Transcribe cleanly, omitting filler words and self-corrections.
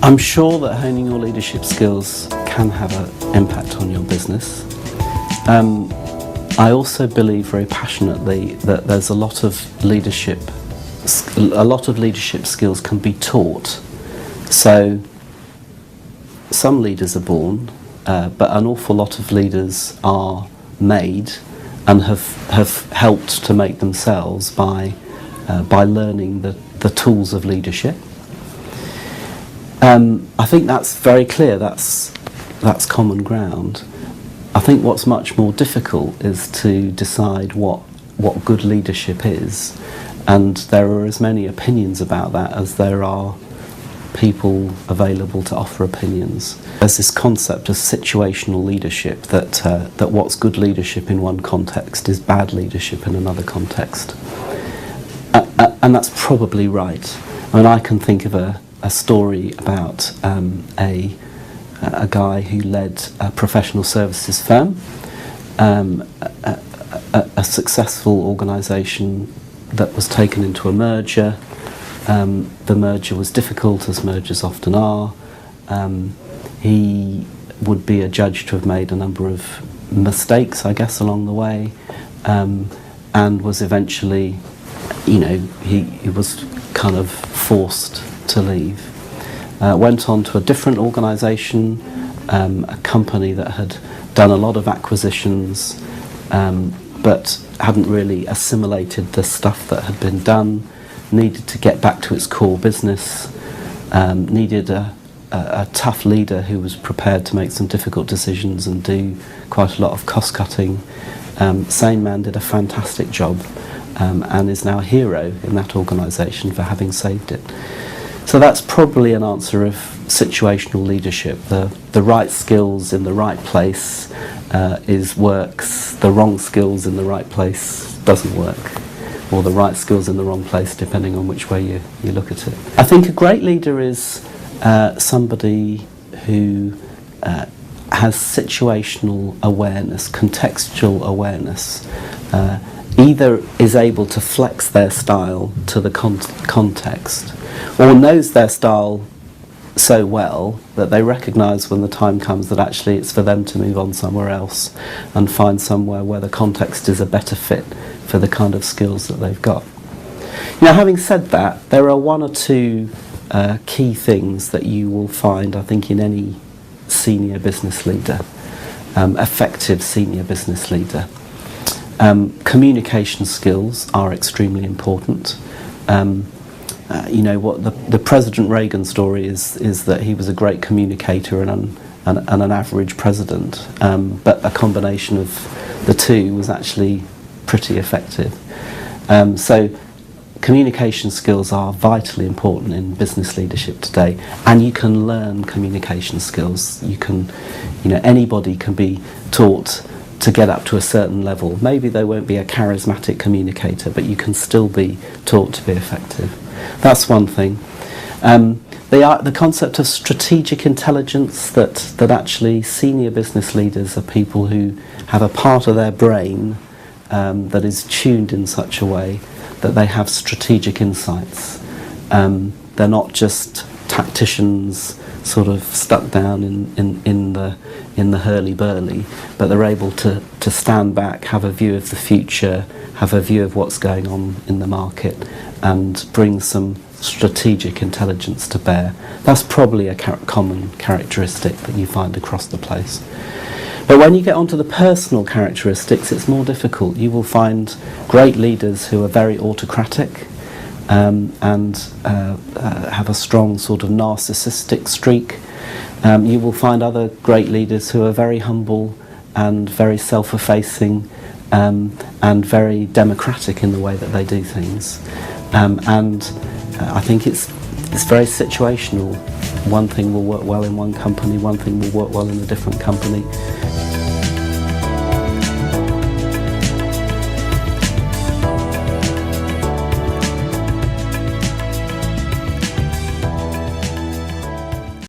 I'm sure that honing your leadership skills can have an impact on your business. I also believe very passionately that there's a lot of leadership skills can be taught. So some leaders are born, but an awful lot of leaders are made and have helped to make themselves by learning the tools of leadership. I think that's very clear, that's common ground. I think what's much more difficult is to decide what good leadership is, and there are as many opinions about that as there are people available to offer opinions. There's this concept of situational leadership, that what's good leadership in one context is bad leadership in another context. And that's probably right. I mean, I can think of a story about a guy who led a professional services firm, a successful organisation that was taken into a merger. The merger was difficult, as mergers often are. He would be adjudged to have made a number of mistakes, I guess, along the way, and was eventually, he was kind of forced to leave. Went on to a different organisation, a company that had done a lot of acquisitions, but hadn't really assimilated the stuff that had been done, needed to get back to its core business, needed a tough leader who was prepared to make some difficult decisions and do quite a lot of cost cutting. Same man did a fantastic job, and is now a hero in that organisation for having saved it. So that's probably an answer of situational leadership. The right skills in the right place works. The wrong skills in the right place doesn't work, or the right skills in the wrong place, depending on which way you look at it. I think a great leader is somebody who has situational awareness, contextual awareness, either is able to flex their style to the context, or knows their style so well that they recognise when the time comes that actually it's for them to move on somewhere else and find somewhere where the context is a better fit for the kind of skills that they've got. Having said that, there are one or two key things that you will find, I think, in any senior business leader, effective senior business leader. Communication skills are extremely important. What the President Reagan story is that he was a great communicator and an average president, but a combination of the two was actually pretty effective. So communication skills are vitally important in business leadership today, and you can learn communication skills. Anybody can be taught to get up to a certain level. Maybe they won't be a charismatic communicator, but you can still be taught to be effective. That's one thing. The concept of strategic intelligence, that actually senior business leaders are people who have a part of their brain that is tuned in such a way that they have strategic insights. They're not just tacticians sort of stuck down in the hurly-burly, but they're able to stand back, have a view of the future, have a view of what's going on in the market, and bring some strategic intelligence to bear. That's probably a common characteristic that you find across the place. But when you get onto the personal characteristics, it's more difficult. You will find great leaders who are very autocratic, and have a strong sort of narcissistic streak. You will find other great leaders who are very humble and very self-effacing, and very democratic in the way that they do things. I think it's very situational. One thing will work well in one company, one thing will work well in a different company.